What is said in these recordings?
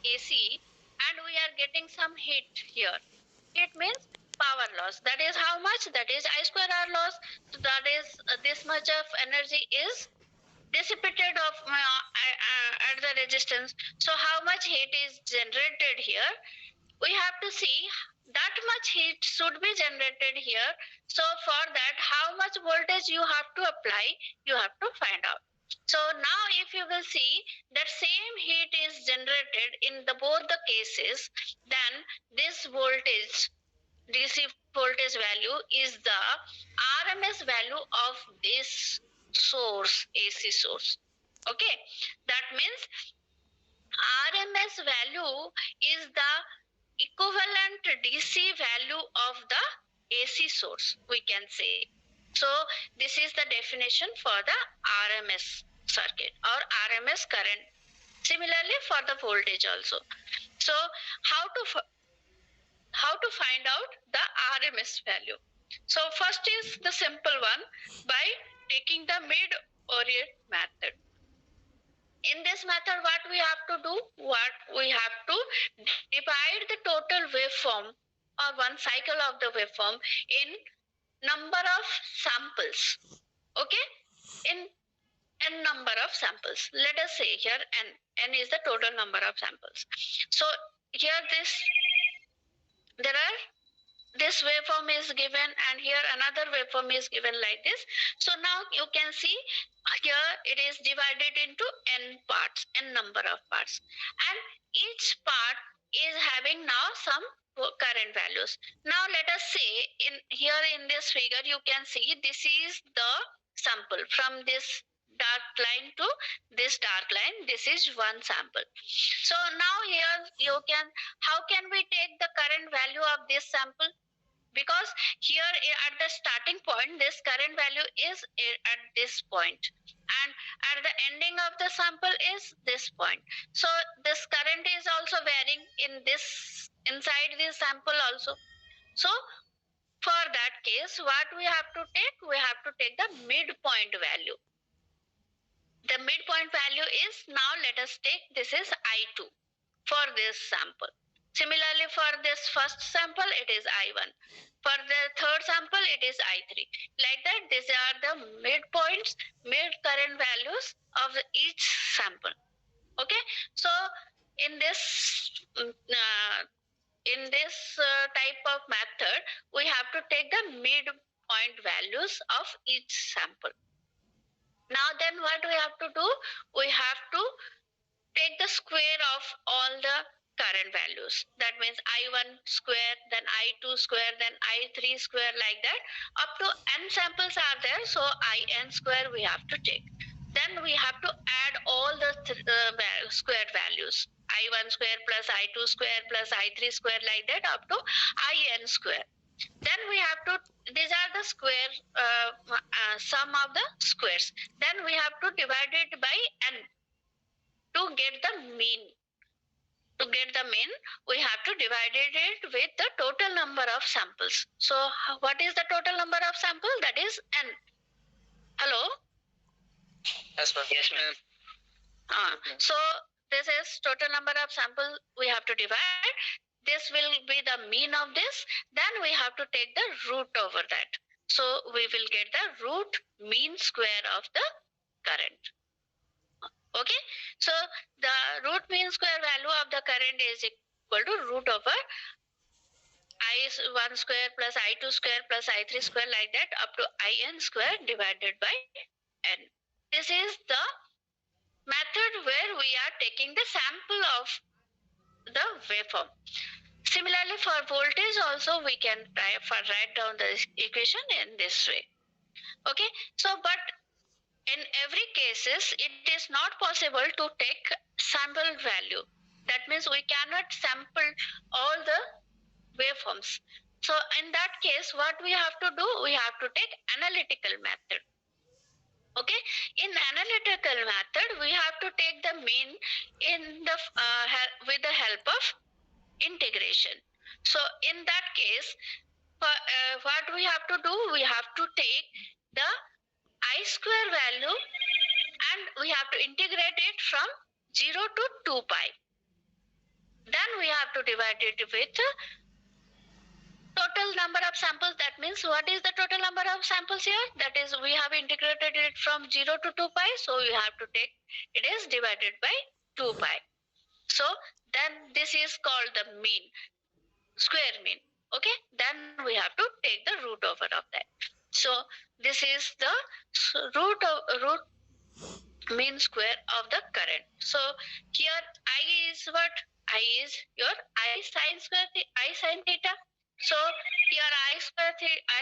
AC and we are getting some heat here. Heat means power loss. That is how much? That is I square R loss. So that is this much of energy is dissipated of at the resistance. So how much heat is generated here? We have to see that much heat should be generated here. So for that, how much voltage you have to apply, you have to find out. So now if you will see that same heat is generated in the both the cases, then this voltage DC voltage value is the RMS value of this source, AC source. Okay, that means RMS value is the equivalent DC value of the AC source, we can say. So this is the definition for the RMS circuit or RMS current. Similarly for the voltage also. So how to how to find out the RMS value? So first is the simple one by taking the mid-orient method. In this method, what we have to do? What we have to divide the total waveform or one cycle of the waveform in number of samples. Okay? In n number of samples. Let us say here n. N is the total number of samples. So here there are this waveform is given and here another waveform is given like this. So now you can see here it is divided into n parts, n number of parts, and each part is having now some current values. Now let us say in here in this figure you can see this is the sample from this dark line to this dark line. This is one sample. So now here you can, how can we take the current value of this sample? Because here at the starting point this current value is at this point and at the ending of the sample is this point. So this current is also varying in this inside this sample also. So for that case what we have to take? We have to take the midpoint value. The midpoint value is, now let us take, this is I2 for this sample. Similarly, for this first sample, it is I1. For the third sample, it is I3. Like that, these are the midpoints, mid current values of each sample. Okay, so in this type of method, we have to take the midpoint values of each sample. Now then what we have to do? We have to take the square of all the current values. That means I1 square, then I2 square, then I3 square, like that. Up to n samples are there, so In square we have to take. Then we have to add all the squared values. I1 square plus I2 square plus I3 square, like that, up to In square. Then we have to, these are the square sum of the squares. Then we have to divide it by n to get the mean. To get the mean, we have to divide it with the total number of samples. So what is the total number of samples? That is n. Hello? Yes, ma'am. Yes, ma'am. So this is total number of samples we have to divide. This will be the mean of this. Then we have to take the root over that. So we will get the root mean square of the current. Okay, so the root mean square value of the current is equal to root over I1 square plus I2 square plus I3 square, like that, up to In square divided by n. This is the method where we are taking the sample of the waveform. Similarly, for voltage also we can write down the equation in this way. Okay, so but in every cases it is not possible to take sample value. That means we cannot sample all the waveforms. So in that case what we have to do? We have to take analytical method. Okay, in analytical method we have to take the mean in the with the help of integration. So in that case what we have to do? We have to take the I square value and we have to integrate it from 0 to 2 pi. Then we have to divide it with total number of samples. That means what is the total number of samples here? That is, we have integrated it from 0 to 2 pi. So we have to take it is divided by 2 pi. So then this is called the mean, square mean. Okay, then we have to take the root over of that. So this is the root mean square of the current. So here I is what? I is your I sine square I sine theta. So here I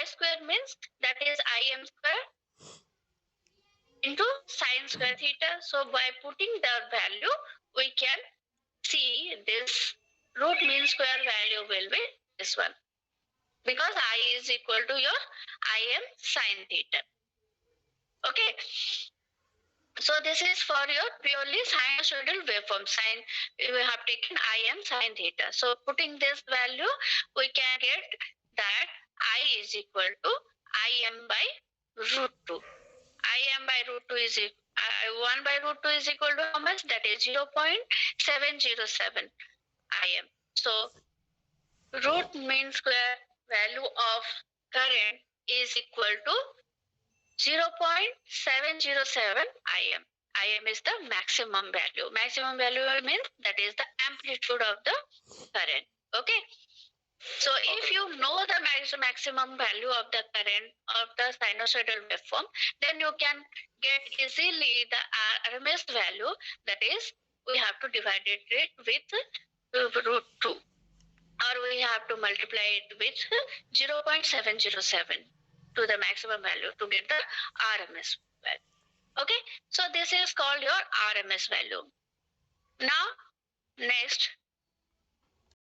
square means that is Im square into sine square theta. So by putting the value, we can see this root mean square value will be this one, because I is equal to your Im sine theta. Okay. So this is for your purely sinusoidal waveform. Sine, we have taken Im sine theta. So putting this value, we can get that I is equal to Im by root 2. Im by root 2 is 1 by root 2 is equal to how much? That is 0.707 Im. So root mean square value of current is equal to 0.707 Im. Im is the maximum value. Maximum value means that is the amplitude of the current. Okay. So if you know the maximum value of the current of the sinusoidal waveform, then you can get easily the RMS value. That is, we have to divide it with root 2, or we have to multiply it with 0.707 to the maximum value to get the RMS value. Okay, so this is called your RMS value. Now, next